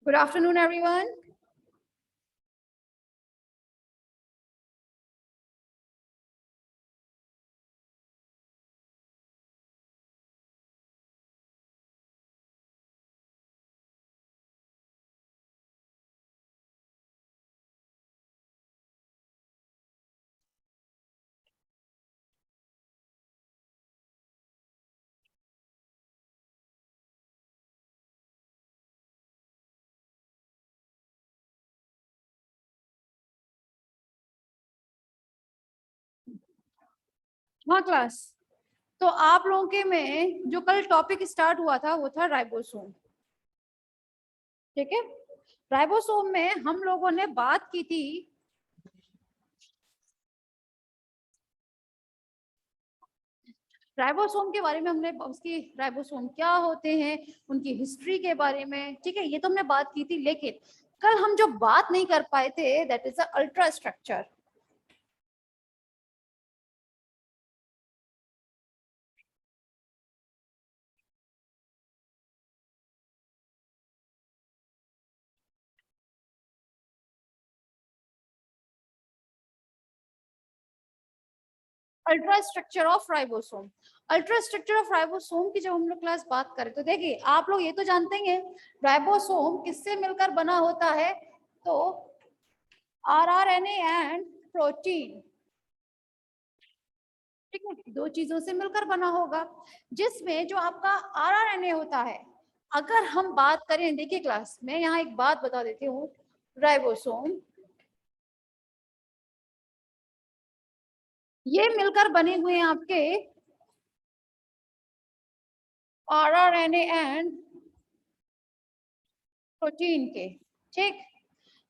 Good afternoon, everyone. हाँ class. तो आप लोगों के में जो कल टॉपिक स्टार्ट हुआ था वो था राइबोसोम। ठीक है, राइबोसोम में हम लोगों ने बात की थी राइबोसोम के बारे में। हमने उसकी राइबोसोम क्या होते हैं, उनकी हिस्ट्री के बारे में, ठीक है, ये तो हमने बात की थी। लेकिन कल हम जो बात नहीं कर पाए थे that is the ultra structure. Ultra structure of ribosome. Ultra structure of ribosome की जब हम लोग क्लास बात करें तो देखिए आप लोग ये तो जानते हैं राइबोसोम किससे मिलकर बना होता है। तो आरआरएनए एंड प्रोटीन, ठीक है, दो चीजों से मिलकर बना होगा। जिसमें जो आपका आरआरएनए होता है, अगर हम बात करें, देखिए क्लास में यहाँ एक बात बता देती हूँ। राइबोसोम ये मिलकर बने हुए हैं आपके आरआरएनए एंड प्रोटीन के। ठीक,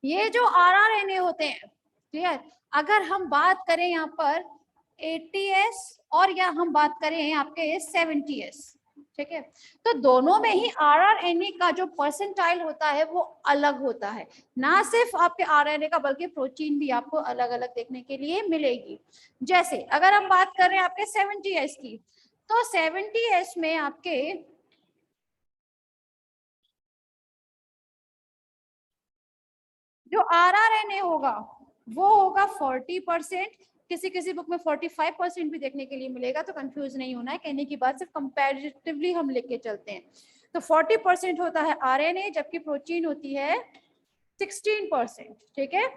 ये जो आरआरएनए होते हैं, क्लियर, अगर हम बात करें यहाँ पर 80s और या हम बात करें आपके 70s, ठीक है, तो दोनों में ही आरआरएनए का जो परसेंटाइल होता है वो अलग होता है। ना सिर्फ आपके आरआरएनए का बल्कि प्रोटीन भी आपको अलग अलग देखने के लिए मिलेगी। जैसे अगर हम बात कर रहे हैं आपके 70s की, तो 70s में आपके जो आरआरएनए होगा वो होगा 40%। किसी किसी बुक में 45% भी देखने के लिए मिलेगा, तो कंफ्यूज नहीं होना है। कहने की बात सिर्फ कंपैरेटिवली हम लेके चलते हैं। तो 40% होता है आरएनए, जबकि प्रोटीन होती है 16%। ठीक है,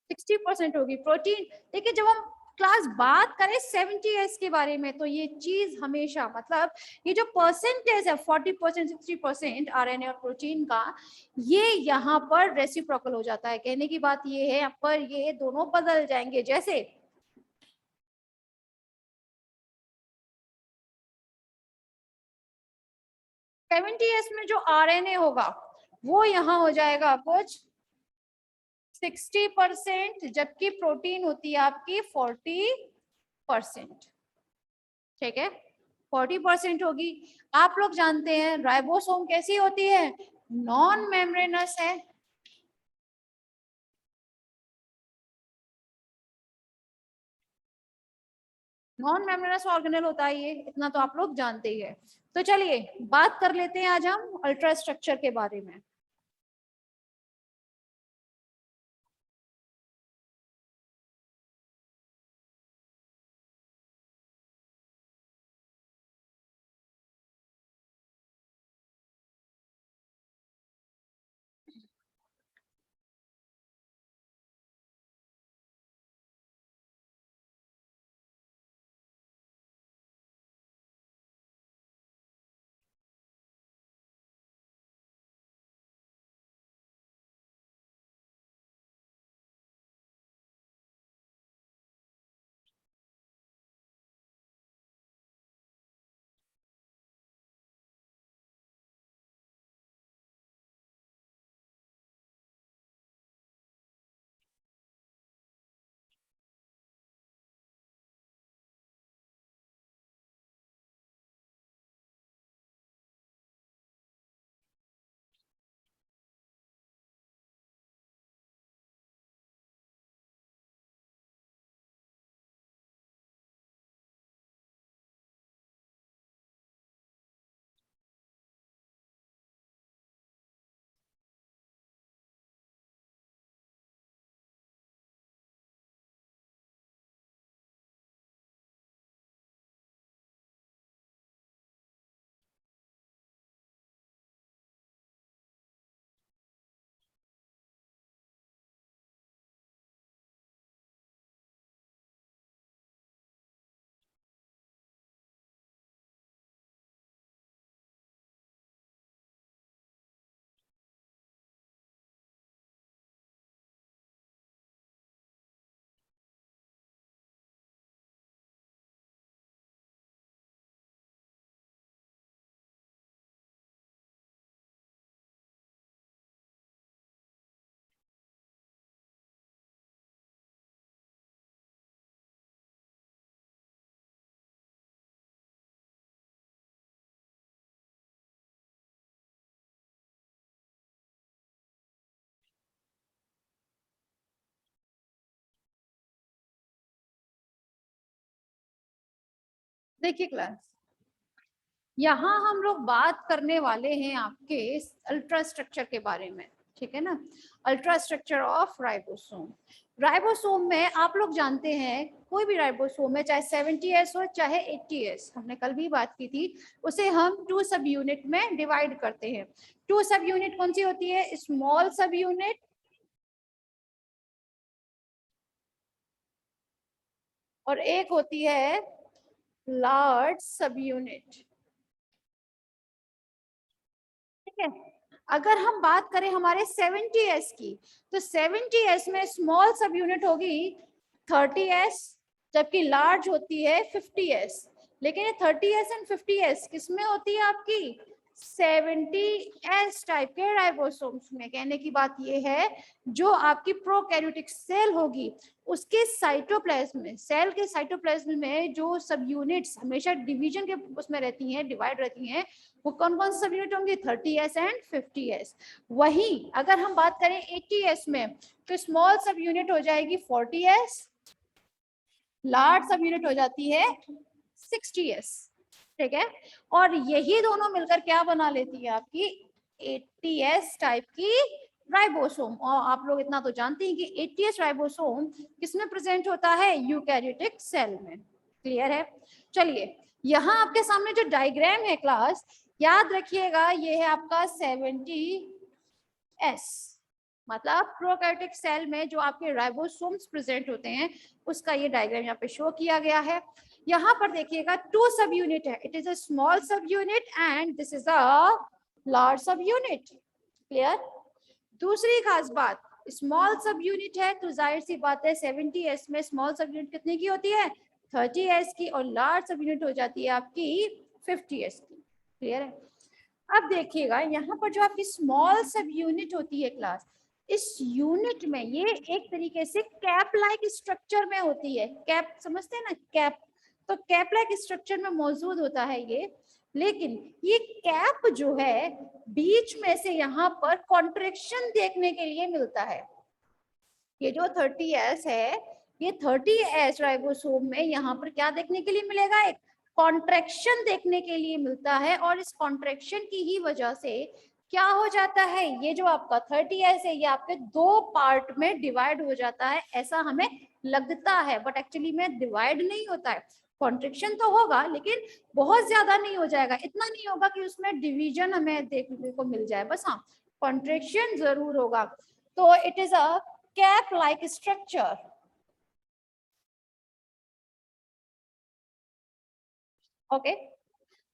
60% होगी प्रोटीन। देखिए जब हम क्लास बात करें 70s के बारे में तो ये चीज हमेशा मतलब ये जो परसेंटेज है 40% 60% आरएनए और प्रोटीन का, ये यहाँ पर रेसिप्रोकल हो जाता है। कहने की बात ये है यहाँ पर ये दोनों बदल जाएंगे। जैसे 70s में जो आरएनए होगा वो यहाँ हो जाएगा कुछ 60%, जबकि प्रोटीन होती है आपकी 40%। ठीक है, 40% होगी। आप लोग जानते हैं राइबोसोम कैसी होती है, नॉन मेम्ब्रेनस है। नॉन मेम्ब्रेनस ऑर्गेनल होता है ये, इतना तो आप लोग जानते ही है। तो चलिए बात कर लेते हैं आज हम अल्ट्रा स्ट्रक्चर के बारे में। देखिए क्लास, यहाँ हम लोग बात करने वाले हैं आपके अल्ट्रा स्ट्रक्चर के बारे में, ठीक है ना। Ultra structure of ribosome. Ribosome में आप लोग जानते हैं कोई भी राइबोसोम है, चाहे 70S हो चाहे 80S, हमने कल भी बात की थी, उसे हम 2 सब यूनिट में डिवाइड करते हैं। 2 सब यूनिट कौन सी होती है? स्मॉल सब यूनिट और एक होती है लार्ज सब यूनिट, ठीक है। अगर हम बात करें हमारे 70S की, तो 70S में स्मॉल सब यूनिट होगी 30S, जबकि लार्ज होती है 50S। लेकिन ये 30S एंड 50S किसमें होती है? आपकी 70S टाइप के राइबोसोम्स में। कहने की बात ये है, जो आपकी प्रोकैरियोटिक सेल होगी उसके साइटोप्लाज्म में, सेल के साइटोप्लाज्म में जो सब यूनिट्स हमेशा डिवीजन के उसमें रहती हैं, डिवाइड रहती हैं, वो कौन कौन सब यूनिट होंगे? 30S and 50S। वहीं अगर हम बात करें 80S में, तो स्मॉल सब यूनिट हो जाएगी 40S, लार्ज सब यूनिट हो जाती है 60S, ठीक है। और यही दोनों मिलकर क्या बना लेती है? आपकी 80S टाइप की राइबोसोम। और आप लोग इतना तो जानते हैं कि 80S राइबोसोम किसमें प्रेजेंट होता है? यूकैरियोटिक सेल में। क्लियर है? चलिए, यहाँ आपके सामने जो डायग्राम है क्लास, याद रखिएगा, ये है आपका 70S, मतलब प्रोकैरियोटिक सेल में जो आपके राइबोसोम्स प्रेजेंट होते हैं उसका ये डायग्राम यहाँ पे शो किया गया है। यहाँ पर देखिएगा 2 सब यूनिट है, it is a small subunit and this is a large सब यूनिट। क्लियर? दूसरी खास बात, स्मॉल सब यूनिट है तो जाहिर सी बात है 70S में स्मॉल सब यूनिट कितने की होती है? 30S की, और लार्ज सब यूनिट हो जाती है आपकी 50S की। क्लियर है? अब देखिएगा यहाँ पर जो आपकी स्मॉल सब यूनिट होती है क्लास, इस यूनिट में ये एक तरीके से कैप लाइक स्ट्रक्चर में होती है। कैप समझते हैं ना, कैप, तो कैप लाइक स्ट्रक्चर में मौजूद होता है ये। लेकिन ये कैप जो है बीच में से यहाँ पर कॉन्ट्रेक्शन देखने के लिए मिलता है। ये जो 30S है, ये 30S राइबोसोम में यहाँ पर क्या देखने के लिए मिलेगा? एक कॉन्ट्रैक्शन देखने के लिए मिलता है, और इस कॉन्ट्रैक्शन की ही वजह से क्या हो जाता है? ये जो आपका 30S है ये आपके 2 पार्ट में डिवाइड हो जाता है, ऐसा हमें लगता है, बट एक्चुअली में डिवाइड नहीं होता है। कॉन्ट्रैक्शन तो होगा लेकिन बहुत ज्यादा नहीं हो जाएगा, इतना नहीं होगा कि उसमें डिवीजन हमें देखने को मिल जाए, बस हाँ कॉन्ट्रैक्शन जरूर होगा। तो it is a cap like structure. Okay,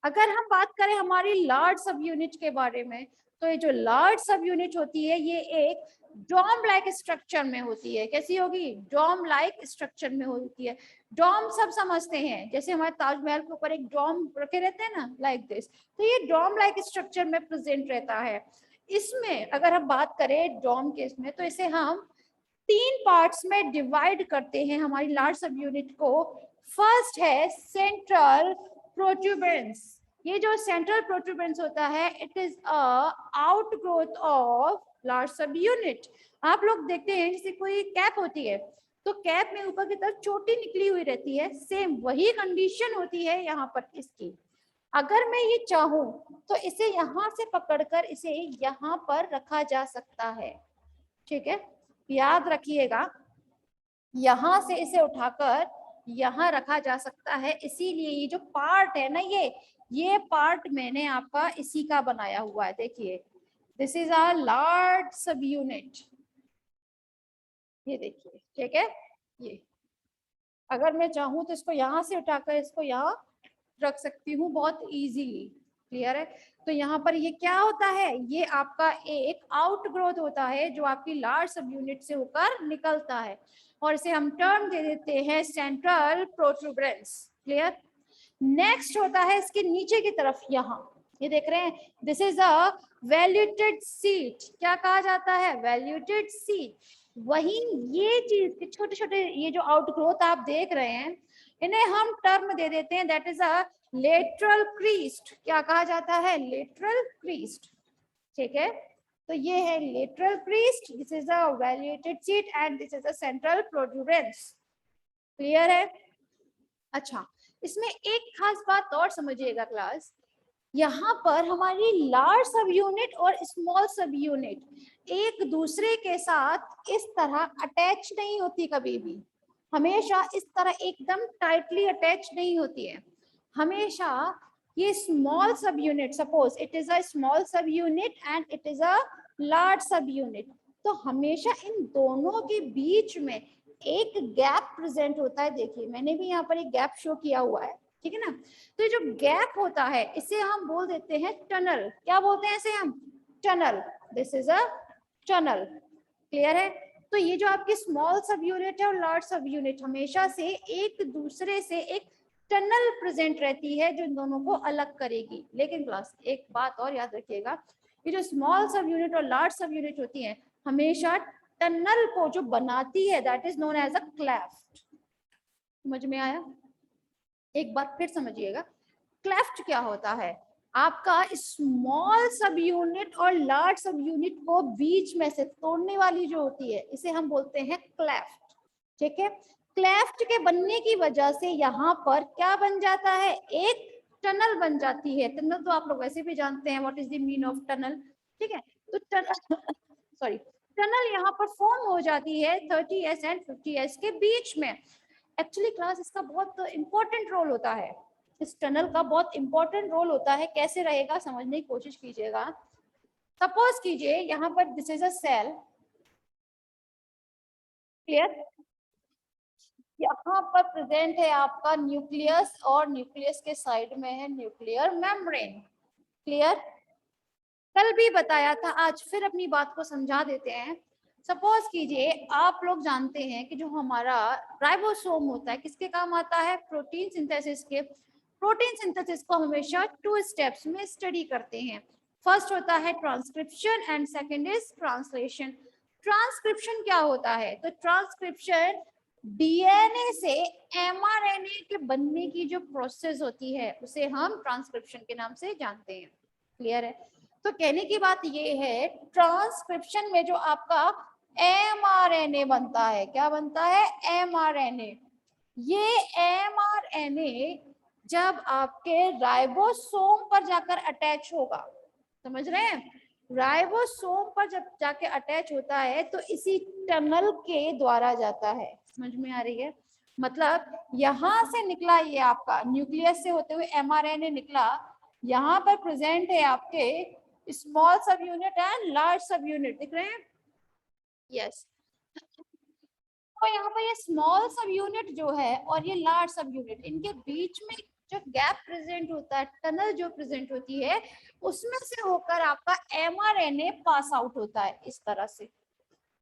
अगर हम बात करें हमारी लार्ज सब यूनिट के बारे में, तो ये जो लार्ज सब यूनिट होती है ये एक डोम लाइक स्ट्रक्चर में होती है। कैसी होगी? डोम लाइक स्ट्रक्चर में होती है। डोम सब समझते हैं, जैसे हमारे ताजमहल के ऊपर एक डोम रखे रहते हैं ना, लाइक दिस, तो ये डोम लाइक स्ट्रक्चर में प्रेजेंट रहता है। इसमें अगर हम बात करें डोम के इसमें, तो इसे हम 3 पार्ट्स में डिवाइड करते हैं हमारी लार्ज सब यूनिट को। फर्स्ट है सेंट्रल प्रोट्यूबरेंस। ये जो सेंट्रल प्रोट्यूबरेंस होता है, it is a outgrowth of large सब यूनिट। आप लोग देखते हैं जैसे कोई कैप होती है, तो कैप में ऊपर की तरफ चोटी निकली हुई रहती है, सेम वही कंडीशन होती है यहाँ पर इसकी। अगर मैं ये चाहूं तो इसे यहाँ से पकड़कर इसे यहाँ पर रखा जा सकता है, ठीक है। याद रखिएगा, यहां से इसे उठाकर यहां रखा जा सकता है, इसीलिए ये जो पार्ट है ना, ये पार्ट मैंने आपका इसी का बनाया हुआ है। देखिए, दिस इज अ लार्ज सब यूनिट, ये देखिए, ठीक है। ये अगर मैं चाहूँ तो इसको यहाँ से उठाकर इसको यहाँ रख सकती हूँ बहुत इजीली। क्लियर है? तो यहाँ पर ये क्या होता है? ये आपका एक आउटग्रोथ होता है जो आपकी लार्ज सब यूनिट से होकर निकलता है, और इसे हम टर्म दे देते हैं सेंट्रल प्रोट्रूबरेंस। क्लियर? नेक्स्ट होता है इसके नीचे की तरफ, यहाँ ये देख रहे हैं, this is a vaulted seat. क्या कहा जाता है? वैल्यूटेड सीट। वही ये चीज छोटे छोटे ये जो आउटग्रोथ आप देख रहे हैं, इन्हें हम टर्म दे देते हैं, that is a lateral Crest. क्या कहा जाता है? लेटरल क्रीस्ट, ठीक है। तो ये है lateral crest, this is a vaulted seat and this is a central protuberance. Clear है? अच्छा, इसमें एक खास बात और समझिएगा क्लास, यहाँ पर हमारी लार्ज सब यूनिट और स्मॉल सब यूनिट एक दूसरे के साथ इस तरह अटैच नहीं होती, कभी भी हमेशा इस तरह एकदम टाइटली अटैच नहीं होती है। हमेशा ये स्मॉल सब unit, suppose it is a small subunit and it is a large सब यूनिट, तो हमेशा इन दोनों के बीच में एक गैप प्रेजेंट होता है। देखिए मैंने भी यहाँ पर एक गैप शो किया हुआ है, ठीक है ना। तो ये जो गैप होता है इसे हम बोल देते हैं टनल। क्या बोलते हैं इसे हम? Tunnel. This is a tunnel. Clear है? तो ये जो आपकी स्मॉल सब यूनिट है और लार्ज सब यूनिट हमेशा से एक दूसरे से एक टनल प्रेजेंट रहती है जो इन दोनों को अलग करेगी। लेकिन क्लास एक बात और याद रखिएगा, ये जो स्मॉल सब यूनिट और लार्ज सब यूनिट होती है हमेशा टनल को जो बनाती है that is known as a cleft. समझ में आया? एक बार फिर समझिएगा, क्लेफ्ट क्या होता है? आपका स्मॉल सब यूनिट और लार्ज सब यूनिट को बीच में से तोड़ने वाली जो होती है इसे हम बोलते हैं क्लेफ्ट। ठीक है, क्लेफ्ट के बनने की वजह से यहाँ पर क्या बन जाता है? एक टनल बन जाती है। टनल तो आप लोग वैसे भी जानते हैं what is the mean of tunnel. ठीक है, तो टनल सॉरी, टनल यहाँ पर फॉर्म हो जाती है 30s एंड 50s के बीच में। एक्चुअली क्लास इसका बहुत इंपॉर्टेंट रोल होता है, इस टनल का बहुत इंपॉर्टेंट रोल होता है। कैसे रहेगा समझने की कोशिश कीजिएगा। सपोज कीजिए यहाँ पर this is a cell. Clear? यहाँ पर प्रेजेंट है आपका न्यूक्लियस और न्यूक्लियस के साइड में है न्यूक्लियर मेम्ब्रेन। क्लियर? कल भी बताया था, आज फिर अपनी बात को समझा देते हैं। सपोज कीजिए आप लोग जानते हैं कि जो हमारा राइबोसोम होता है किसके काम आता है? प्रोटीन सिंथेसिस के। प्रोटीन सिंथेसिस को हमेशा 2 स्टेप्स में स्टडी करते हैं। फर्स्ट होता है transcription and second is translation. Transcription क्या होता है? तो ट्रांसक्रिप्शन डीएनए से एमआरएनए के बनने की जो प्रोसेस होती है उसे हम ट्रांसक्रिप्शन के नाम से जानते हैं। क्लियर है? तो कहने की बात ये है, ट्रांसक्रिप्शन में जो आपका एमआरएनए बनता है, क्या बनता है? एमआरएनए। ये एमआरएनए जब आपके राइबोसोम पर जाकर अटैच होगा, समझ रहे हैं? राइबोसोम पर जब जाके अटैच होता है तो इसी टनल के द्वारा जाता है। समझ में आ रही है? मतलब यहां से निकला ये आपका न्यूक्लियस से होते हुए एमआरएनए निकला, यहाँ पर प्रेजेंट है आपके small subunit and large सब यूनिट। दिख रहे हैं? यस। तो यहाँ पर ये स्मॉल सब यूनिट जो है और ये लार्ज सब यूनिट, इनके बीच में जो गैप प्रेजेंट होता है, टनल जो प्रेजेंट होती है, उसमें से होकर आपका एमआरएनए पास आउट होता है इस तरह से।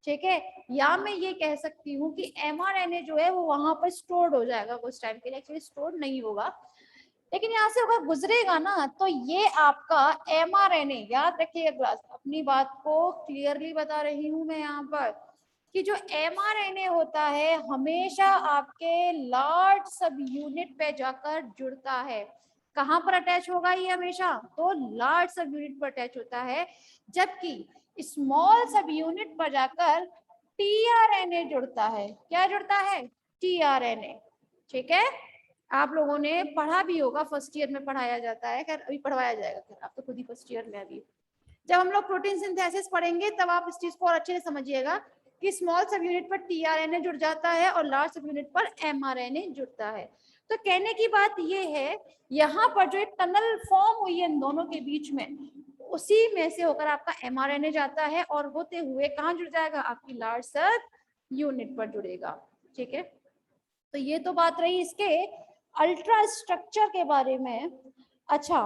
ठीक है, या मैं ये कह सकती हूँ कि एमआरएनए जो है वो वहां पर स्टोर्ड हो जाएगा कुछ टाइम के लिए। एक्चुअली स्टोर्ड नहीं होगा, लेकिन यहाँ से अगर गुजरेगा ना तो ये आपका एमआरएनए, याद रखिएगा क्लास, अपनी बात को क्लियरली बता रही हूँ मैं यहाँ पर, कि जो एमआरएनए होता है हमेशा आपके लार्ज सब यूनिट पे जाकर जुड़ता है। कहाँ पर अटैच होगा ये? हमेशा तो लार्ज सब यूनिट पर अटैच होता है, जबकि स्मॉल सब यूनिट पर जाकर टीआरएनए जुड़ता है। क्या जुड़ता है? टीआरएनए। ठीक है, आप लोगों ने पढ़ा भी होगा, फर्स्ट ईयर में पढ़ाया जाता है, खैर अभी पढ़वाया जाएगा, खैर आप तो खुद ही फर्स्ट ईयर में अभी। जब हम लोग प्रोटीन सिंथेसिस पढ़ेंगे तब आप इस चीज को और अच्छे से समझिएगा कि स्मॉल सब यूनिट पर टीआरएनए जुड़ जाता है और लार्ज सब यूनिट पर एमआरएनए जुड़ता है। तो कहने की बात ये है, यहाँ पर जो एक टनल फॉर्म हुई है इन दोनों के बीच में, उसी में से होकर आपका एमआरएनए जाता है और होते हुए कहाँ जुड़ जाएगा? आपकी लार्ज सब यूनिट पर जुड़ेगा। ठीक है, तो ये तो बात रही इसके अल्ट्रा स्ट्रक्चर के बारे में। अच्छा,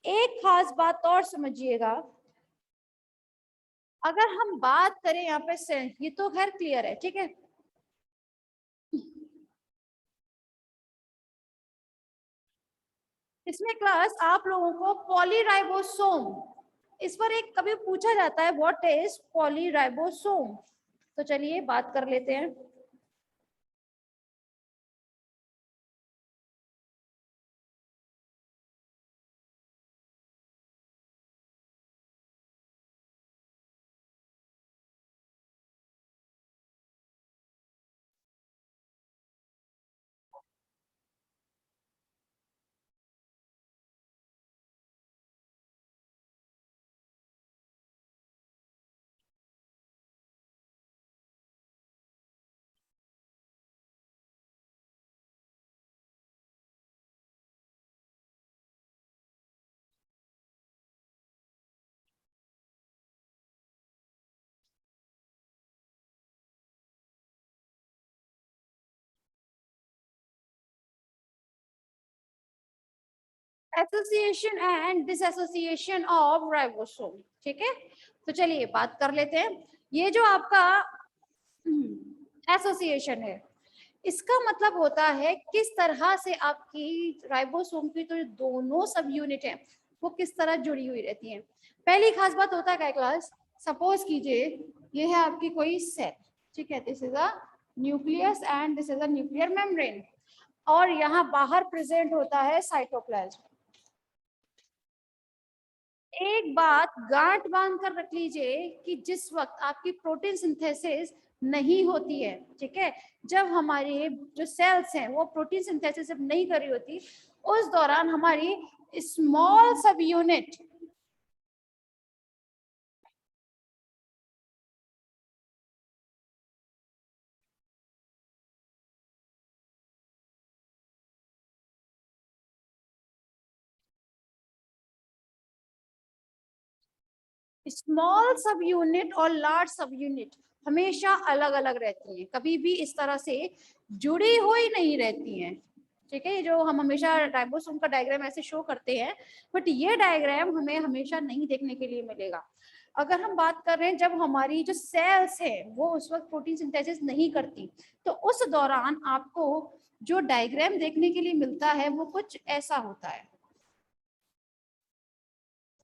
एक खास बात और समझिएगा, अगर हम बात करें यहाँ पे से, ये तो खैर क्लियर है, ठीक है। इसमें क्लास आप लोगों को पॉलीराइबोसोम, इस पर एक कभी पूछा जाता है व्हाट इज पॉलीराइबोसोम, तो चलिए बात कर लेते हैं। Association and dissociation of ribosome, ठीक है। तो चलिए बात कर लेते हैं। ये जो आपका एसोसिएशन है, इसका मतलब होता है किस तरह से आपकी राइबोसोम की तो दोनों सब यूनिट है वो किस तरह जुड़ी हुई रहती हैं। पहली खास बात होता है क्या क्लास, सपोज कीजिए ये है आपकी कोई सेल, ठीक है, this is a nucleus and this is a nuclear membrane, और यहाँ बाहर प्रेजेंट होता है साइटोप्लाज्म। एक बात गांठ बांध कर रख लीजिए कि जिस वक्त आपकी प्रोटीन सिंथेसिस नहीं होती है, ठीक है, जब हमारे जो सेल्स हैं वो प्रोटीन सिंथेसिस जब नहीं कर रही होती, उस दौरान हमारी स्मॉल सब यूनिट स्मॉल सब यूनिट और लार्ज सब यूनिट हमेशा अलग अलग रहती हैं, कभी भी इस तरह से जुड़ी हुई नहीं रहती हैं, ठीक है। जो हम हमेशा राइबोसोम का डायग्राम ऐसे शो करते हैं, बट ये डायग्राम हमें हमेशा नहीं देखने के लिए मिलेगा। अगर हम बात कर रहे हैं जब हमारी जो सेल्स है वो उस वक्त प्रोटीन सिंथेसिस नहीं करती, तो उस दौरान आपको जो डायग्राम देखने के लिए मिलता है वो कुछ ऐसा होता है,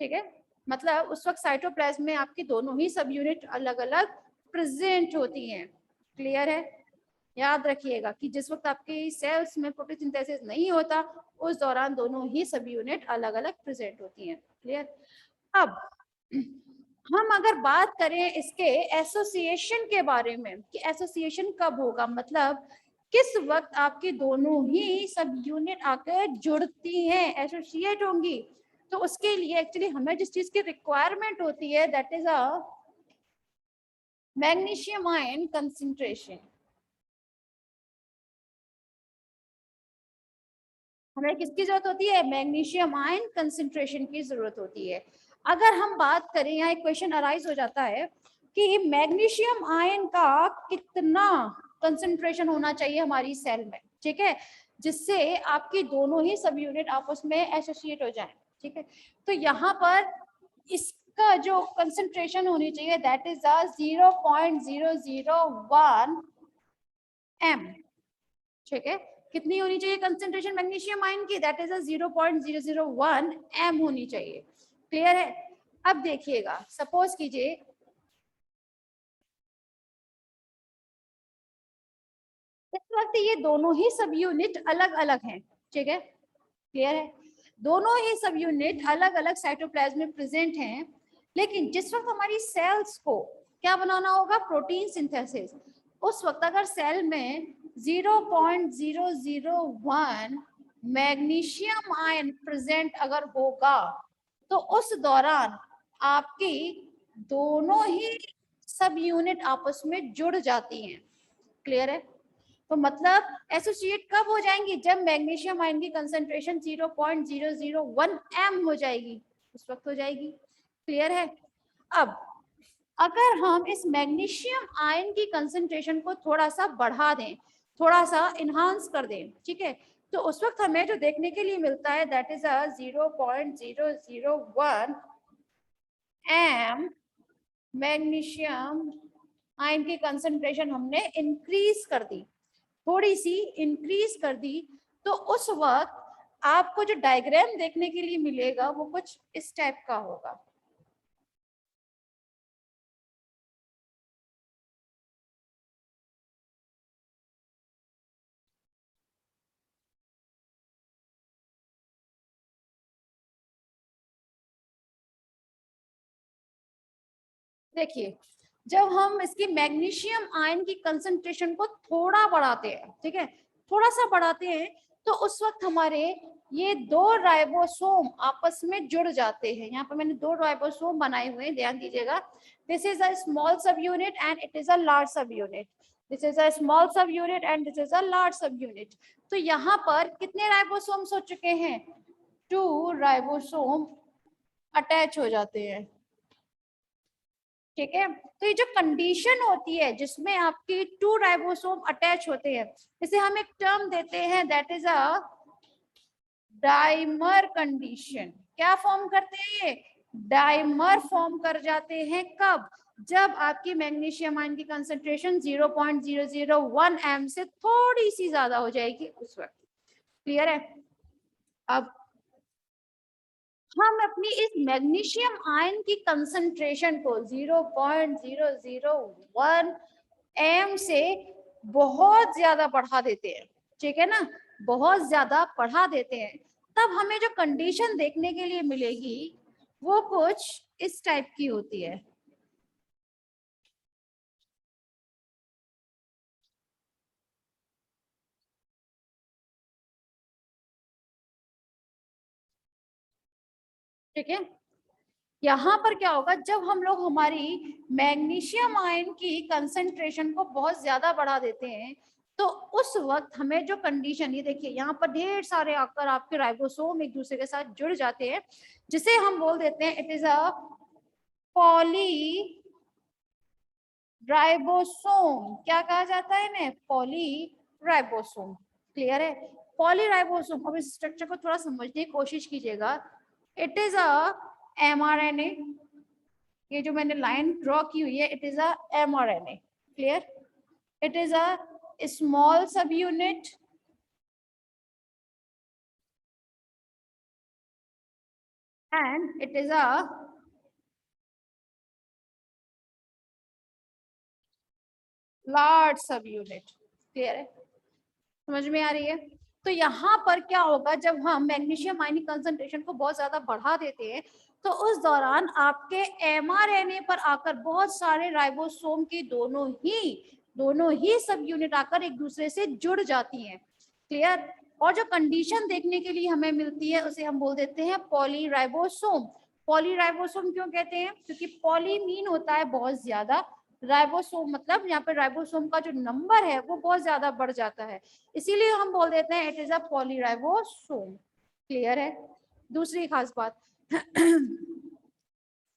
ठीक है। मतलब उस वक्त साइटोप्लाज्म में आपकी दोनों ही सब यूनिट अलग अलग प्रेजेंट होती हैं। क्लियर है? याद रखिएगा कि जिस वक्त आपकी सेल्स में प्रोटीन सिंथेसिस नहीं होता, उस दौरान दोनों ही सब यूनिट अलग अलग प्रेजेंट होती हैं। क्लियर? अब हम अगर बात करें इसके एसोसिएशन के बारे में कि एसोसिएशन कब होगा, मतलब किस वक्त आपकी दोनों ही सब यूनिट आकर जुड़ती हैं, एसोसिएट होंगी, तो उसके लिए एक्चुअली हमें जिस चीज की रिक्वायरमेंट होती है that is a magnesium ion concentration. हमें किसकी जरूरत होती है? मैग्नीशियम आयन कंसंट्रेशन की जरूरत होती है। अगर हम बात करें, यहाँ एक क्वेश्चन अराइज हो जाता है कि मैग्नीशियम आयन का कितना कंसंट्रेशन होना चाहिए हमारी सेल में, ठीक है, जिससे आपकी दोनों ही सब यूनिट आपस में एसोसिएट हो जाएं, ठीक है। तो यहाँ पर इसका जो कंसंट्रेशन होनी चाहिए दैट इज 0.001 एम, ठीक है। कितनी होनी चाहिए कंसेंट्रेशन मैग्नीशियम आयन की? दैट इज 0.001 एम होनी चाहिए। क्लियर है? अब देखिएगा, सपोज कीजिए इस वक्त ये दोनों ही सब यूनिट अलग अलग हैं, ठीक है। क्लियर है? दोनों ही सब यूनिट अलग अलग साइटोप्लाज्म में प्रेजेंट हैं, लेकिन जिस वक्त हमारी सेल्स को क्या बनाना होगा? Protein synthesis. उस वक्त अगर सेल में 0.001 मैग्नीशियम आयन प्रेजेंट अगर होगा, तो उस दौरान आपकी दोनों ही सब यूनिट आपस में जुड़ जाती हैं। क्लियर है? तो मतलब एसोसिएट कब हो जाएंगी? जब मैग्नीशियम आयन की कंसंट्रेशन 0.001 एम हो जाएगी, उस वक्त हो जाएगी। क्लियर है? अब अगर हम इस मैग्नीशियम आयन की कंसंट्रेशन को थोड़ा सा बढ़ा दें, थोड़ा सा इनहांस कर दें, ठीक है, तो उस वक्त हमें जो देखने के लिए मिलता है that is 0.001 M magnesium ion की कंसंट्रेशन हमने इंक्रीज कर दी, थोड़ी सी इंक्रीज कर दी, तो उस वक्त आपको जो डायग्राम देखने के लिए मिलेगा वो कुछ इस टाइप का होगा। देखिए, जब हम इसकी मैग्नीशियम आयन की कंसंट्रेशन को थोड़ा बढ़ाते हैं, ठीक है, थोड़ा सा बढ़ाते हैं, तो उस वक्त हमारे ये दो राइबोसोम आपस में जुड़ जाते हैं। यहाँ पर मैंने दो राइबोसोम बनाए हुए हैं, ध्यान दीजिएगा। This is a small subunit and it is a large सब unit. This is a small subunit and this is a large सब यूनिट। तो यहाँ पर कितने राइबोसोम्स हो चुके हैं? 2 राइबोसोम अटैच हो जाते हैं, ठीक है। तो ये जो कंडीशन होती है जिसमें आपकी 2 राइबोसोम अटैच होते हैं, इसे हम एक टर्म देते हैं that is a dimer condition. क्या फॉर्म करते हैं? डाइमर फॉर्म कर जाते हैं कब? जब आपकी मैग्नीशियम आयन की कंसंट्रेशन 0.001 एम से थोड़ी सी ज्यादा हो जाएगी उस वक्त। क्लियर है? अब हम अपनी इस मैग्नीशियम आयन की कंसंट्रेशन को 0.001 एम से बहुत ज्यादा बढ़ा देते हैं, ठीक है ना, बहुत ज्यादा बढ़ा देते हैं, तब हमें जो कंडीशन देखने के लिए मिलेगी वो कुछ इस टाइप की होती है। ठीक है, यहाँ पर क्या होगा, जब हम लोग हमारी मैग्नीशियम आयन की कंसंट्रेशन को बहुत ज्यादा बढ़ा देते हैं तो उस वक्त हमें जो कंडीशन, ये देखिए यहाँ पर ढेर सारे आकर आपके राइबोसोम एक दूसरे के साथ जुड़ जाते हैं, जिसे हम बोल देते हैं it is a poly ribosome. क्या कहा जाता है इन्हें? Poly ribosome. क्लियर है? Poly ribosome. अब इस स्ट्रक्चर को थोड़ा समझने की कोशिश कीजिएगा। इट इज अ mRNA, ये जो मैंने लाइन ड्रॉ की हुई है, it is a mRNA। Clear? It is a small subunit and it is a large सब यूनिट। क्लियर है? समझ में आ रही है? तो यहाँ पर क्या होगा, जब हम मैग्नीशियम आयन कंसंट्रेशन को बहुत ज्यादा बढ़ा देते हैं तो उस दौरान आपके mRNA पर आकर बहुत सारे राइबोसोम की दोनों ही सब यूनिट आकर एक दूसरे से जुड़ जाती हैं। क्लियर? और जो कंडीशन देखने के लिए हमें मिलती है उसे हम बोल देते हैं पॉलीराइबोसोम। पॉलीराइबोसोम क्यों कहते हैं? क्योंकि पॉली मीन होता है बहुत ज्यादा, राइबोसोम मतलब यहाँ पे राइबोसोम का जो नंबर है वो बहुत ज्यादा बढ़ जाता है, इसीलिए हम बोल देते हैं it is a polyribosome. Clear है? दूसरी खास बात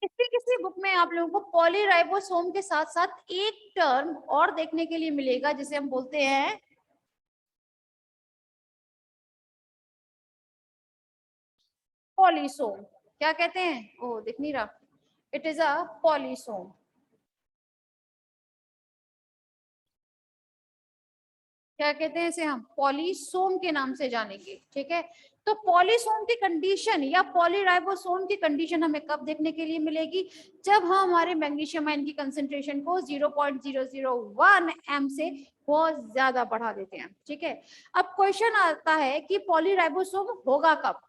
किसी किसी बुक में आप लोगों को पॉलीराइबोसोम के साथ साथ एक टर्म और देखने के लिए मिलेगा जिसे हम बोलते हैं पॉलीसोम। क्या कहते हैं? ओ दिख नहीं रहा, इट इज अ पॉलीसोम। क्या कहते हैं इसे? हम पॉलीसोम के नाम से जानेंगे। ठीक है, तो पॉलीसोम की कंडीशन या पॉलीराइबोसोम की कंडीशन हमें कब देखने के लिए मिलेगी? जब हम हमारे मैग्नीशियम आयन की कंसंट्रेशन को 0.001 एम से बहुत ज्यादा बढ़ा देते हैं। ठीक है, अब क्वेश्चन आता है कि पॉलीराइबोसोम होगा कब?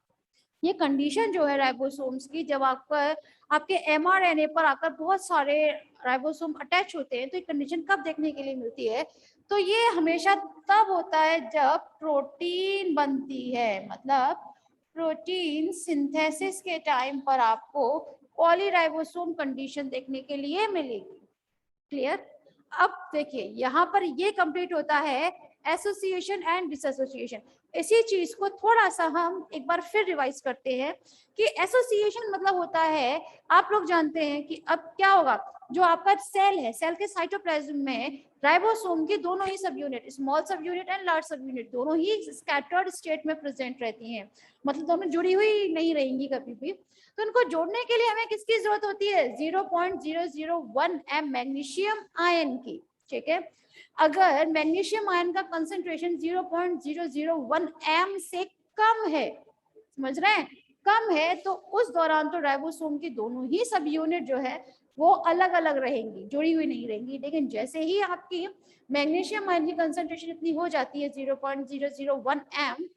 ये कंडीशन जो है राइबोसोम्स की, जब आपके mRNA पर आकर बहुत सारे राइबोसोम अटैच होते हैं, तो ये कंडीशन कब देखने के लिए मिलती है? तो ये हमेशा तब होता है जब प्रोटीन बनती है, मतलब प्रोटीन सिंथेसिस के टाइम पर आपको पॉलीराइबोसोम कंडीशन देखने के लिए मिलेगी। क्लियर? अब देखिए यहाँ पर ये कंप्लीट होता है एसोसिएशन एंड डिसएसोसिएशन। इसी चीज को थोड़ा सा हम एक बार फिर रिवाइज करते हैं कि एसोसिएशन मतलब होता है, आप लोग जानते हैं कि अब क्या होगा, जो आपका सेल है, सेल के साइटोप्लाज्म में राइबोसोम की दोनों ही subunit, small subunit and large subunit, दोनों ही स्कैटर्ड स्टेट में प्रेजेंट रहती हैं, मतलब दोनों जुड़ी हुई नहीं रहेंगी कभी भी। तो उनको जोड़ने के लिए हमें किसकी जरूरत होती है? 0.001 एम मैग्नीशियम आयन की। ठीक है, अगर मैग्नीशियम आयन का कंसंट्रेशन 0.001 एम से कम है, समझ रहे हैं, कम है, तो उस दौरान तो राइबोसोम की दोनों ही सब यूनिट जो है वो अलग अलग रहेंगी, जुड़ी हुई नहीं रहेंगी। लेकिन जैसे ही आपकी मैग्नीशियम आयन की कंसंट्रेशन इतनी हो जाती है 0.001 एम,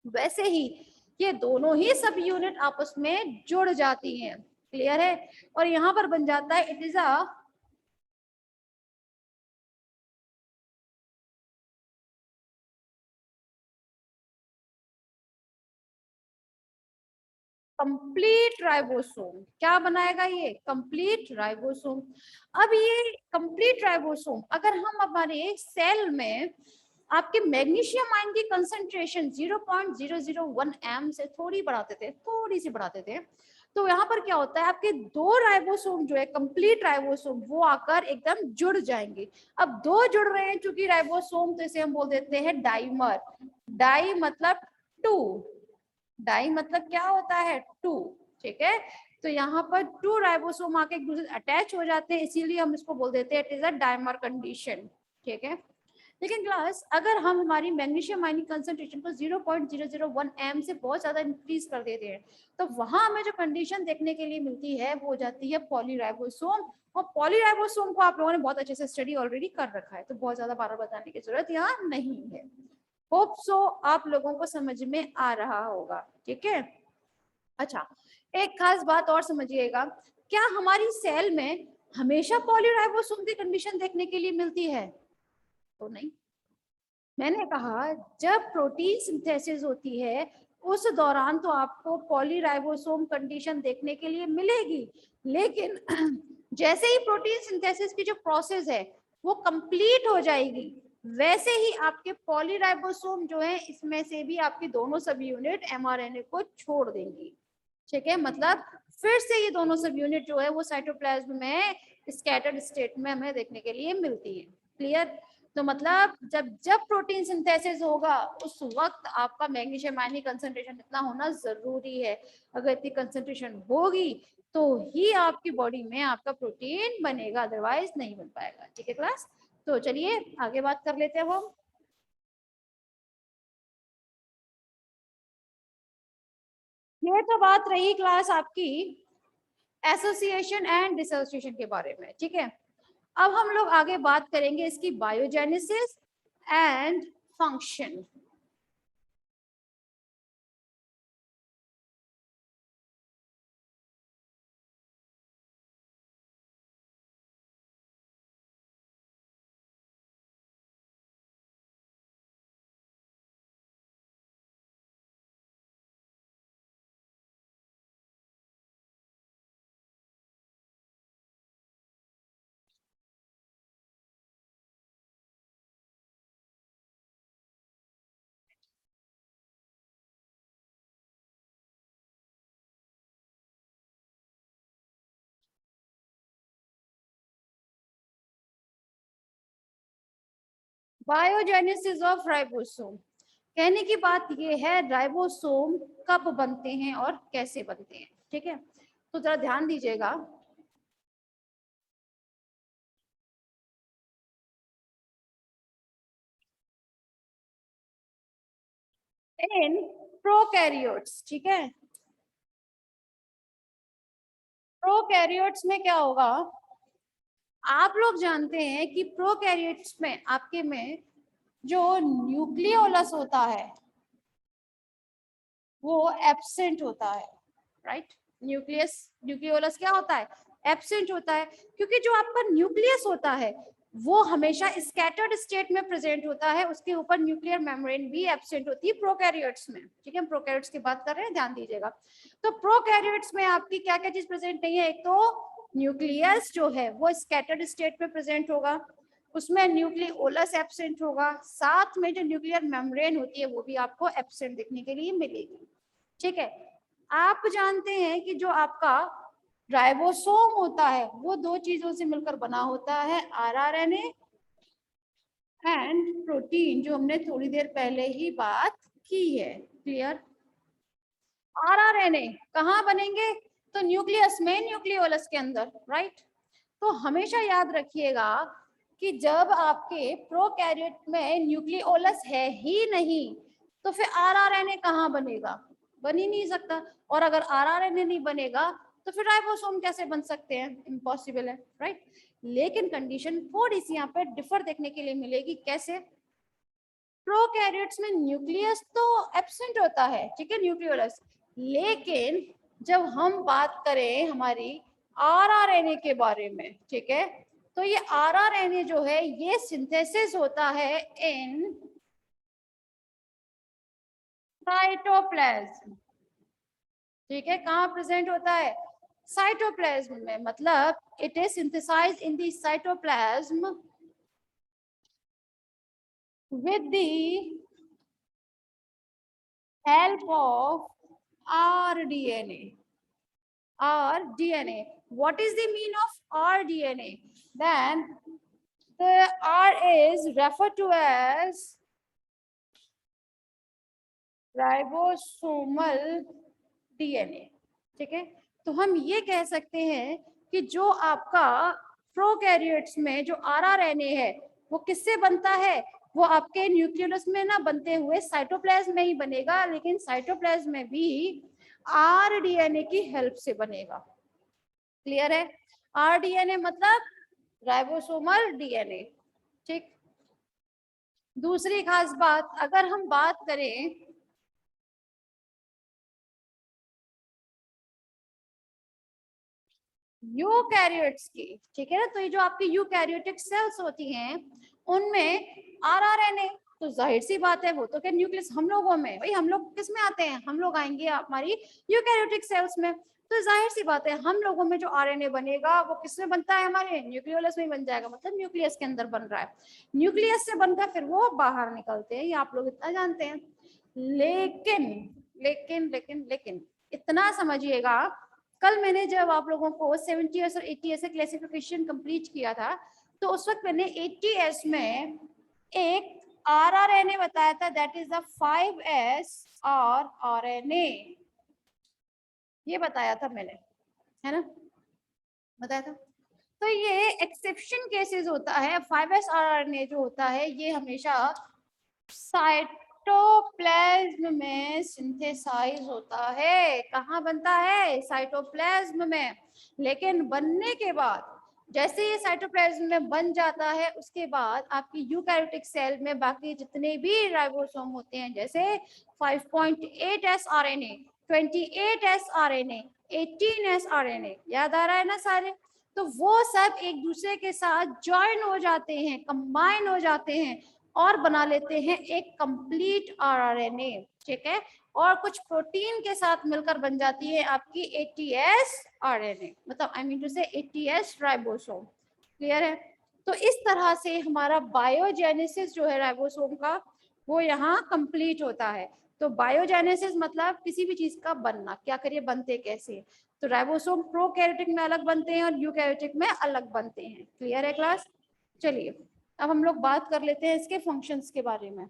वैसे ही ये दोनों ही सब यूनिट आपस में जुड़ जाती हैं। क्लियर है? और यहाँ पर बन जाता है it is a complete ribosome. क्या बनाएगा ये? Complete ribosome. अब ये कंप्लीट राइबोसोम अगर हम हमारे सेल में आपके मैग्नीशियम आयन की कंसंट्रेशन 0.001 एम से थोड़ी बढ़ाते थे, थोड़ी सी बढ़ाते थे, तो यहाँ पर क्या होता है, आपके दो राइबोसोम जो है कंप्लीट राइबोसोम वो आकर एकदम जुड़ जाएंगे। अब दो जुड़ रहे हैं चूंकि राइबोसोम, तो इसे हम बोल देते हैं डाइमर। डाई मतलब टू, डाई मतलब क्या होता है, टू, ठीक है। तो यहाँ पर टू राइबोसोम आके एक दूसरे अटैच हो जाते हैं, इसीलिए हम इसको बोल देते हैं it is a dimer condition, ठीक है। लेकिन क्लास अगर हम हमारी मैग्नीशियम आयनिक कंसंट्रेशन को 0.001 एम से बहुत ज्यादा इंक्रीज कर देते हैं, तो वहां हमें जो कंडीशन देखने के लिए मिलती है वो हो जाती है पॉलीराइबोसोम। और पॉलीराइबोसोम को आप लोगों ने बहुत अच्छे से स्टडी ऑलरेडी कर रखा है, तो बहुत ज्यादा बार बताने की जरूरत यहाँ नहीं है। होप सो आप लोगों को समझ में आ रहा होगा, ठीक है। अच्छा, एक खास बात और समझिएगा, क्या हमारी सेल में हमेशा पॉलीराइबोसोम की कंडीशन देखने के लिए मिलती है? तो नहीं। मैंने कहा जब प्रोटीन सिंथेसिस होती है उस दौरान तो आपको पॉलीराइबोसोम कंडीशन देखने के लिए मिलेगी, लेकिन जैसे ही प्रोटीन सिंथेसिस की जो प्रोसेस है वो कंप्लीट हो जाएगी, वैसे ही आपके पॉलीराइबोसोम जो है इसमें से भी आपकी दोनों सब यूनिट एमआरएनए को छोड़ देंगी, ठीक है। मतलब फिर से ये दोनों सब यूनिट जो है वो साइटोप्लाज्म में स्कैटर्ड स्टेट में हमें देखने के लिए मिलती है। क्लियर? तो मतलब जब जब प्रोटीन सिंथेसिस होगा उस वक्त आपका मैग्नीशियम आयनिक कंसंट्रेशन इतना होना जरूरी है। अगर इतनी कंसंट्रेशन होगी तो ही आपकी बॉडी में आपका प्रोटीन बनेगा, अदरवाइज नहीं बन पाएगा, ठीक है क्लास। तो चलिए आगे बात कर लेते हैं हम। ये तो बात रही क्लास आपकी एसोसिएशन एंड डिसोसिएशन के बारे में, ठीक है। अब हम लोग आगे बात करेंगे इसकी biogenesis and function. Biogenesis of ribosome, कहने की बात ये है राइबोसोम कब बनते हैं और कैसे बनते हैं, ठीक है। तो जरा ध्यान दीजिएगा, इन प्रोकैरियोट्स, ठीक है, प्रोकैरियोट्स में क्या होगा, आप लोग जानते हैं कि प्रोकैरियोट्स में आपके में जो न्यूक्लियोलस होता है वो एब्सेंट होता है, राइट। न्यूक्लियोलस क्या होता है, एब्सेंट होता है, क्योंकि जो आपका न्यूक्लियस होता है वो हमेशा स्कैटर्ड स्टेट में प्रेजेंट होता है, उसके ऊपर न्यूक्लियर मेम्ब्रेन भी एब्सेंट होती है प्रोकैरियोट्स में, ठीक है। हम प्रोकैरियोट्स की बात कर रहे हैं, ध्यान दीजिएगा। तो प्रोकैरियोट्स में आपकी क्या क्या चीज प्रेजेंट नहीं है, एक तो न्यूक्लियस जो है वो स्कैटर्ड स्टेट में प्रेजेंट होगा, उसमें न्यूक्लियोलस एब्सेंट होगा, साथ में जो न्यूक्लियर मेम्ब्रेन होती है वो भी आपको एब्सेंट देखने के लिए मिलेगी, ठीक है। आप जानते हैं कि जो आपका राइबोसोम होता है वो दो चीजों से मिलकर बना होता है, आरआरएनए एंड प्रोटीन, जो हमने थोड़ी देर पहले ही बात की है। क्लियर? आरआरएनए कहाँ बनेंगे, तो न्यूक्लियस में, न्यूक्लियोलस के अंदर, राइट। तो हमेशा याद रखिएगा कि जब आपके प्रोकैरियोट में न्यूक्लियोलस है ही नहीं तो फिर आरआरएनए कहाँ बनेगा, बन ही नहीं सकता। और अगर आरआरएनए नहीं बनेगा तो फिर राइबोसोम कैसे बन सकते हैं, इम्पॉसिबल है, राइट। लेकिन कंडीशन थोड़ी सी यहाँ पे डिफर देखने के लिए मिलेगी, कैसे, प्रोकैरियोट्स में न्यूक्लियस तो एब्सेंट होता है, ठीक है, न्यूक्लियोलस, लेकिन जब हम बात करें हमारी आरआरएनए के बारे में, ठीक है, तो ये आरआरएनए जो है ये सिंथेसिस होता है इन साइटोप्लाज्म, ठीक है। कहाँ प्रेजेंट होता है, साइटोप्लाज्म में, मतलब it is synthesized in the cytoplasm with the help of rDNA. rDNA. What is the meaning of rDNA? Then the R is referred to as ribosomal DNA. ठीक है, तो हम ये कह सकते हैं कि जो आपका प्रोकैरियोट्स में जो आरआरएनए है वो किससे बनता है, वो आपके न्यूक्लियस में ना बनते हुए साइटोप्लाज्म में ही बनेगा, लेकिन साइटोप्लाज्म में भी आरडीएनए की हेल्प से बनेगा। क्लियर है? आरडीएनए मतलब राइबोसोमल डीएनए। ठीक, दूसरी खास बात अगर हम बात करें यूकैरियोट्स की, ठीक है ना, तो ये जो आपकी यूकैरियोटिक सेल्स होती हैं उनमें आरआरएनए, तो जाहिर सी बात है वो तो क्या न्यूक्लियस हम लोगों में, भाई हम लोग किस में आते हैं, हम लोग आएंगे हमारी यूकैरियोटिक सेल्स में, तो जाहिर सी बात है हम लोगों में जो आरएनए बनेगा वो किसमें बनता है, हमारे न्यूक्लियोलस में बन जाएगा, मतलब न्यूक्लियस के अंदर बन रहा है, न्यूक्लियस से बनकर फिर वो बाहर निकलते हैं, ये आप लोग इतना जानते हैं। लेकिन लेकिन लेकिन लेकिन इतना समझिएगा, कल मैंने जब आप लोगों को 70s और 80s से क्लासिफिकेशन कंप्लीट किया था, तो उस वक्त मैंने 80s में एक आरआरएनए बताया था, that is the 5s rRNA, ये बताया था मैंने, है ना, बताया था। तो ये एक्सेप्शन केसेस होता है, 5s आरआरएनए जो होता है ये हमेशा साइटोप्लाज्म में सिंथेसाइज होता है। कहाँ बनता है? साइटोप्लाज्म में। लेकिन बनने के बाद जैसे ये साइटोप्लाज्म में बन जाता है उसके बाद आपकी यूकैरियोटिक सेल में बाकी जितने भी राइबोसोम होते हैं, जैसे 5.8s RNA, 28s RNA, 18s RNA, याद आ रहा है ना सारे, तो वो सब एक दूसरे के साथ ज्वाइन हो जाते हैं, कंबाइन हो जाते हैं और बना लेते हैं एक कंप्लीट आरआरएनए। ठीक है, और कुछ प्रोटीन के साथ मिलकर बन जाती है आपकी 80s आरएनए, मतलब आई मीन टू से 80s राइबोसोम। क्लियर है? तो इस तरह से हमारा बायोजेनेसिस जो है राइबोसोम का वो यहाँ कंप्लीट होता है। तो बायोजेनेसिस मतलब किसी भी चीज का बनना, क्या करिए बनते कैसे, तो राइबोसोम प्रोकैरियोटिक में अलग बनते हैं और यूकैरियोटिक में अलग बनते हैं। क्लियर है क्लास? चलिए अब हम लोग बात कर लेते हैं इसके फंक्शंस के बारे में।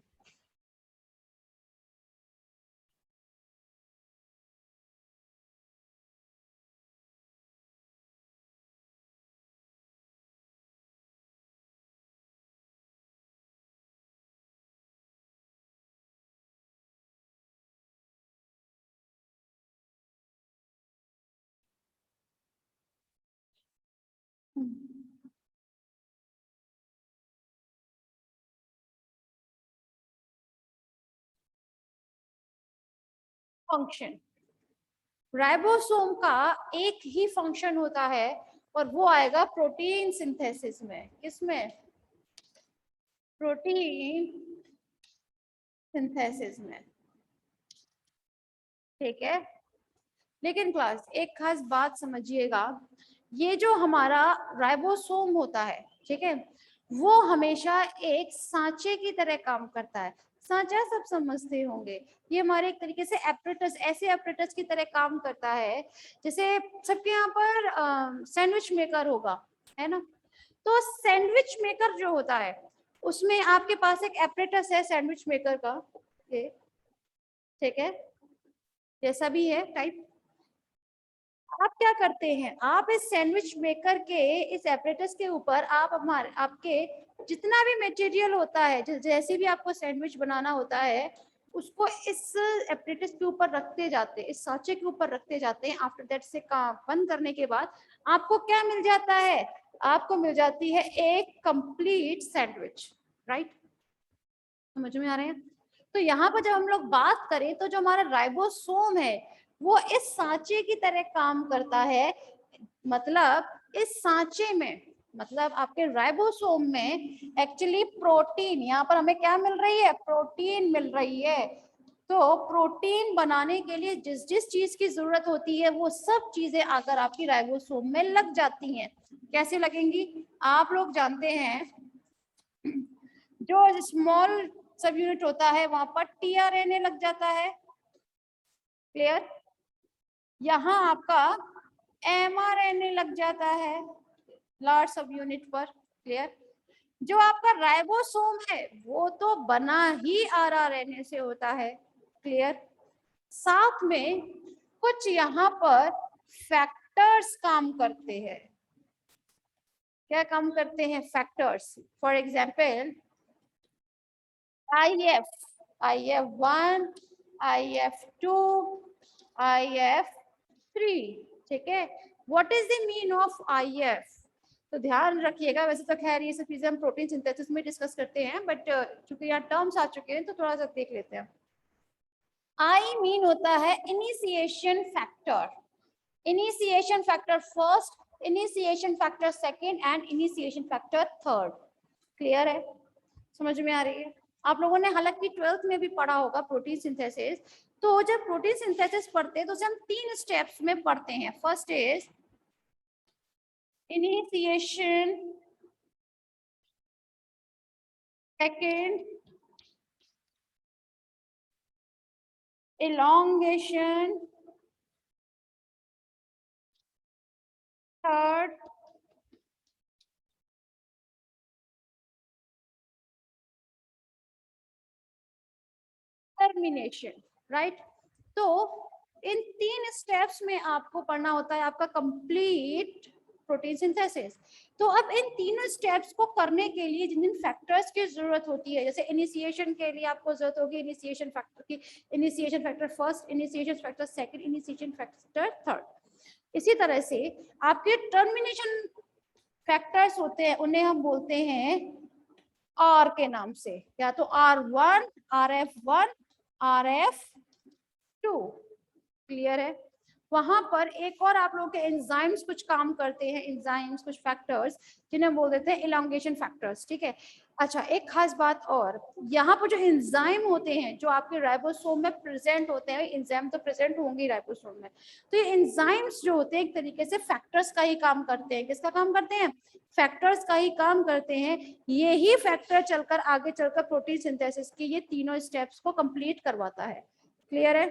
फंक्शन, राइबोसोम का एक ही फंक्शन होता है और वो आएगा प्रोटीन सिंथेसिस में। किसमें? प्रोटीन सिंथेसिस में। ठीक है, लेकिन क्लास एक खास बात समझिएगा, ये जो हमारा राइबोसोम होता है, ठीक है, वो हमेशा एक सांचे की तरह काम करता है। सांचा सब समझते होंगे, ये हमारे एक तरीके से एपरेटस, ऐसे एपरेटस की तरह काम करता है जैसे सबके यहाँ पर सैंडविच मेकर होगा, है ना, तो सैंडविच मेकर जो होता है उसमें आपके पास एक एपरेटस है सैंडविच मेकर का, ठीक है, जैसा भी है टाइप, आप क्या करते हैं, आप इस सैंडविच मेकर के इस एपरेटस के ऊपर आप हमारे आपके जितना भी मटेरियल होता है, जैसे भी आपको सैंडविच बनाना होता है उसको इस एपरेटस के ऊपर रखते जाते हैं, इस सांचे के ऊपर रखते जाते हैं। आफ्टर दैट से काम बंद करने के बाद आपको क्या मिल जाता है? आपको मिल जाती है एक कंप्लीट सैंडविच। राइट, समझ में आ रहे हैं? तो यहाँ पर जब हम लोग बात करें तो जो हमारा राइबोसोम है वो इस सांचे की तरह काम करता है, मतलब इस सांचे में, मतलब आपके राइबोसोम में एक्चुअली प्रोटीन, यहाँ पर हमें क्या मिल रही है? प्रोटीन मिल रही है। तो प्रोटीन बनाने के लिए जिस जिस चीज की जरूरत होती है वो सब चीजें आकर आपकी राइबोसोम में लग जाती हैं। कैसे लगेंगी? आप लोग जानते हैं जो स्मॉल सब यूनिट होता है वहां पर टीआरएनए लग जाता है। क्लियर? यहाँ आपका एमआरएनए लग जाता है लार्ज सब यूनिट पर। क्लियर? जो आपका राइबोसोम है वो तो बना ही आरआरएनए से होता है। क्लियर। साथ में कुछ यहाँ पर फैक्टर्स काम करते हैं। क्या काम करते हैं? Factors. For example IF1, IF2, IF3, ठीक है। What is the mean of IF? तो ध्यान रखिएगा, वैसे तो खैर ये सब चीजें हम प्रोटीन सिंथेसिस में डिस्कस करते हैं, बट चूंकि यहाँ टर्म्स आ चुके हैं तो थोड़ा सा देख लेते हैं। आई मीन होता है initiation factor. Initiation factor first, initiation factor second and initiation factor third. Clear है? समझ में आ रही है? आप लोगों ने हालांकि 12th में भी पढ़ा होगा प्रोटीन सिंथेसिस। तो जब प्रोटीन सिंथेसिस पढ़ते हैं तो उसे हम 3 स्टेप्स में पढ़ते हैं। First is initiation, second elongation, third termination, right. तो इन 3 स्टेप्स में आपको पढ़ना होता है आपका कंप्लीट प्रोटीन सिंथेसिस। तो अब इन तीनों स्टेप्स को करने के लिए जिन जिन फैक्टर्स की जरूरत होती है, जैसे इनिशिएशन के लिए आपको जरूरत होगी इनिशिएशन फैक्टर की, initiation factor first, initiation factor second, initiation factor third. इसी तरह से आपके टर्मिनेशन फैक्टर्स होते हैं, उन्हें हम बोलते हैं आर के नाम से, या तो R1, RF1, RF2। क्लियर है? वहां पर एक और आप लोगों के एंजाइम्स कुछ काम करते हैं, एंजाइम्स कुछ फैक्टर्स जिन्हें बोल देते हैं इलॉन्गेशन फैक्टर्स, ठीक है। अच्छा, एक खास बात और, यहाँ पर जो एंजाइम होते हैं जो आपके राइबोसोम में प्रेजेंट होते हैं, एंजाइम तो प्रेजेंट होंगे राइबोसोम में, तो ये एंजाइम्स जो होते हैं एक तरीके से फैक्टर्स का ही काम करते हैं। किसका काम करते हैं? फैक्टर्स का ही काम करते हैं। यही फैक्टर चलकर आगे चलकर प्रोटीन सिंथेसिस की ये तीनों स्टेप्स को कंप्लीट करवाता है। क्लियर है?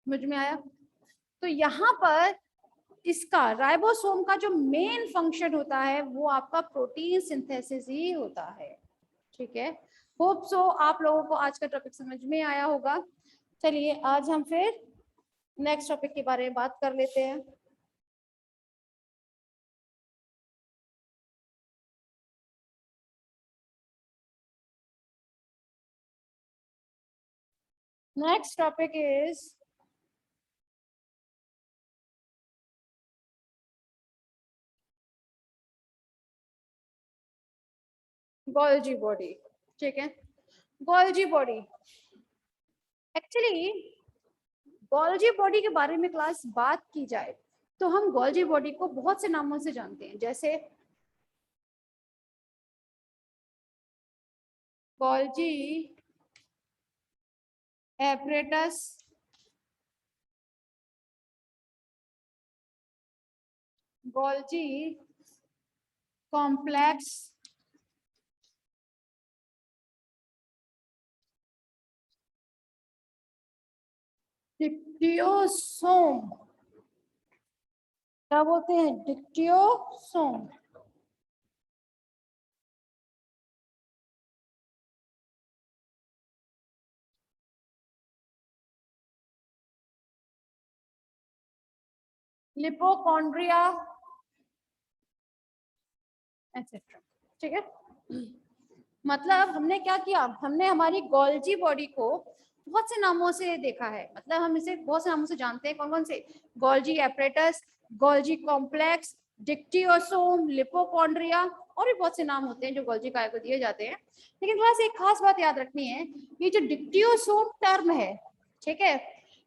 समझ में आया? तो यहाँ पर इसका राइबोसोम का जो मेन फंक्शन होता है वो आपका प्रोटीन सिंथेसिस ही होता है, ठीक है। होप सो आप लोगों को आज का टॉपिक समझ में आया होगा। चलिए आज हम फिर नेक्स्ट टॉपिक के बारे में बात कर लेते हैं। Next topic is Golgi body, ठीक है। Golgi body, actually Golgi body के बारे में क्लास बात की जाए तो हम गोल्जी बॉडी को बहुत से नामों से जानते हैं, जैसे Golgi apparatus, Golgi complex, dictyosome, क्या बोलते हैं? डिक्टियोसोम, लिपोकॉन्ड्रिया एक्सेट्रा, ठीक है। मतलब हमने क्या किया, हमने हमारी गोल्जी बॉडी को बहुत से नामों से देखा है, मतलब हम इसे बहुत से नामों से जानते हैं। कौन कौन से? Golgi apparatus, Golgi complex, dictyosome, lipochondria, और भी बहुत से नाम होते हैं जो गोल्जी काय को दिए जाते हैं। लेकिन थोड़ा सा एक खास बात याद रखनी है, ये जो डिक्टियोसोम टर्म है, ठीक है,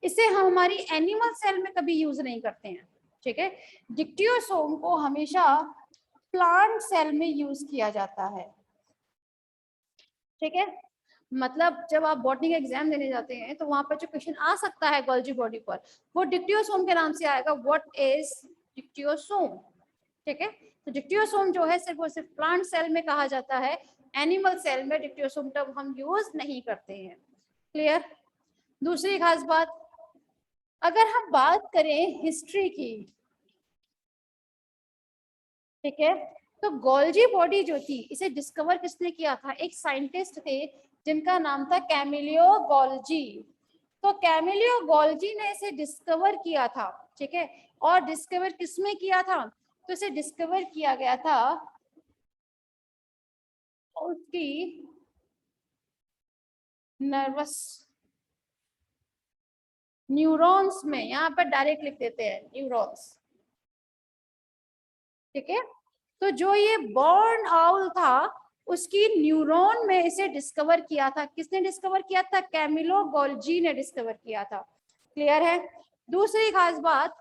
इसे हम हमारी एनिमल सेल में कभी यूज नहीं करते हैं, ठीक है। डिक्टियोसोम को हमेशा प्लांट सेल में यूज किया जाता है, ठीक है। मतलब जब आप बॉटनी का एग्जाम देने जाते हैं तो वहां पर जो क्वेश्चन आ सकता है गोल्जी बॉडी पर, वो डिक्टियोसोम के नाम से आएगा, व्हाट इज डिक्टियोसोम, ठीक है। तो डिक्टियोसोम जो है सिर्फ और सिर्फ प्लांट सेल में कहा जाता है, एनिमल सेल में डिक्टियोसोम टर्म हम यूज नहीं करते हैं। क्लियर? दूसरी खास बात, अगर हम बात करें हिस्ट्री की, ठीक है, तो गोल्जी बॉडी जो थी इसे डिस्कवर किसने किया था? एक साइंटिस्ट थे जिनका नाम था कैमिलियो गोल्जी। तो कैमिलियो गोल्जी ने इसे डिस्कवर किया था, ठीक है। और डिस्कवर किसमें किया था? तो इसे डिस्कवर किया गया था उसकी नर्वस न्यूरॉन्स में, यहाँ पर डायरेक्ट लिख देते हैं न्यूरॉन्स, ठीक है। तो जो ये बर्न आउल था उसकी न्यूरॉन में इसे डिस्कवर किया था। किसने डिस्कवर किया था? कैमिलो गोल्जी ने डिस्कवर किया था। क्लियर है? दूसरी खास बात,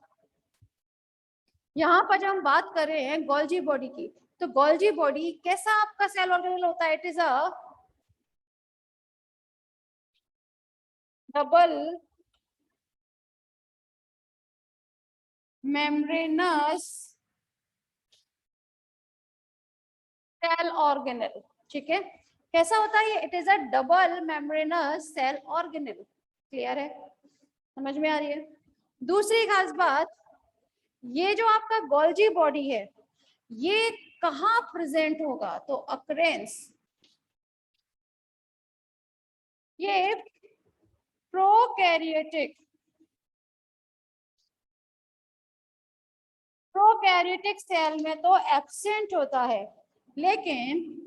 यहाँ पर जब हम बात कर रहे हैं गोल्जी बॉडी की, तो गोल्जी बॉडी कैसा आपका सेल ऑर्गेनेल होता है? It is a double membranous cell organelle, ठीक है। कैसा होता है ये? It is a double membranous cell organelle. Clear है? समझ में आ रही है? दूसरी खास बात, ये जो आपका गोल्जी बॉडी है ये कहाँ प्रेजेंट होगा? तो अक्रेंस, ये प्रोकैरियोटिक सेल में तो एब्सेंट होता है, लेकिन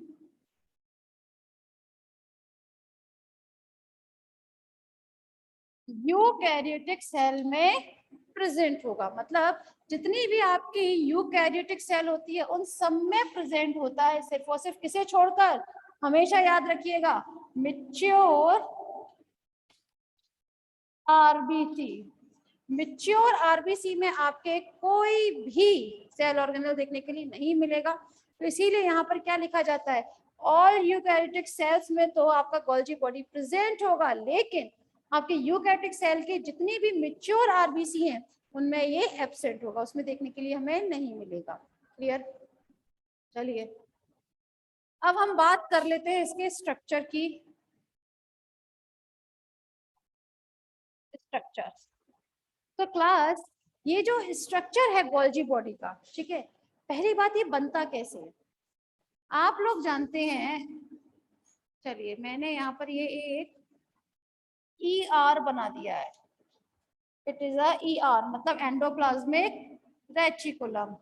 यूकैरियोटिक सेल में प्रेजेंट होगा। मतलब जितनी भी आपकी यूकैरियोटिक सेल होती है उन सब में प्रेजेंट होता है, सिर्फ और सिर्फ किसे छोड़कर? हमेशा याद रखिएगा, मैच्योर आरबीसी। मैच्योर आरबीसी में आपके कोई भी सेल ऑर्गेनेल देखने के लिए नहीं मिलेगा। तो इसीलिए यहाँ पर क्या लिखा जाता है? ऑल यूकैरियोटिक सेल्स में तो आपका गोल्जी बॉडी प्रेजेंट होगा, लेकिन आपके यूकैरियोटिक सेल के जितनी भी मैच्योर आरबीसी हैं उनमें ये एब्सेंट होगा, उसमें देखने के लिए हमें नहीं मिलेगा। क्लियर? चलिए अब हम बात कर लेते हैं इसके स्ट्रक्चर की। स्ट्रक्चर, तो क्लास ये जो स्ट्रक्चर है गोल्जी बॉडी का, ठीक है, पहली बात ये बनता कैसे है? आप लोग जानते हैं, चलिए मैंने यहाँ पर ये एक ER बना दिया है। इट इज अ ER मतलब एंडोप्लाज्मिक रेटिकुलम।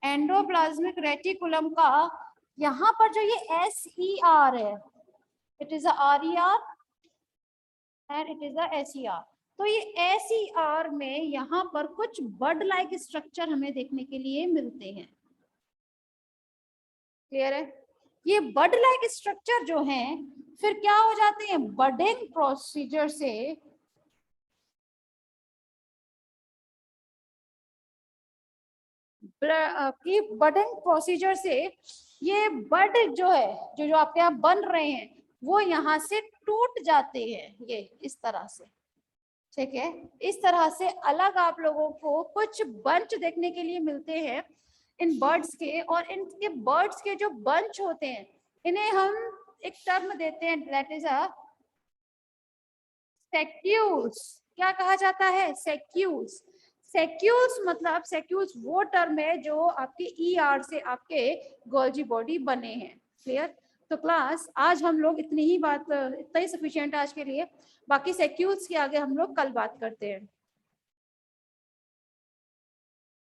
एंडोप्लाज्मिक रेटिकुलम का यहाँ पर जो ये SER है, it is a RER and it is a SER। तो ये SER में यहाँ पर कुछ बड लाइक स्ट्रक्चर हमें देखने के लिए मिलते हैं। क्लियर है? ये बड लाइक स्ट्रक्चर जो हैं फिर क्या हो जाते हैं? बडिंग प्रोसीजर से की बडिंग प्रोसीजर से ये बड जो है, जो आपके यहाँ बन रहे हैं वो यहाँ से टूट जाते हैं, ये इस तरह से, ठीक है। इस तरह से अलग आप लोगों को कुछ बंच देखने के लिए मिलते हैं इन बर्ड्स के, और इनके बर्ड्स के जो बंच होते हैं इन्हें हम एक टर्म देते हैं, दैट इज अ सेक्यूल्स। क्या कहा जाता है? सेक्यूल्स। सेक्यूल्स मतलब सेक्यूल्स वो टर्म है जो आपके ER से आपके गोल्जी बॉडी बने हैं। क्लियर? तो क्लास आज हम लोग इतनी ही बात, इतना ही सफिशिएंट है आज के लिए। बाकी सेक्यूल्स के आगे हम लोग कल बात करते हैं।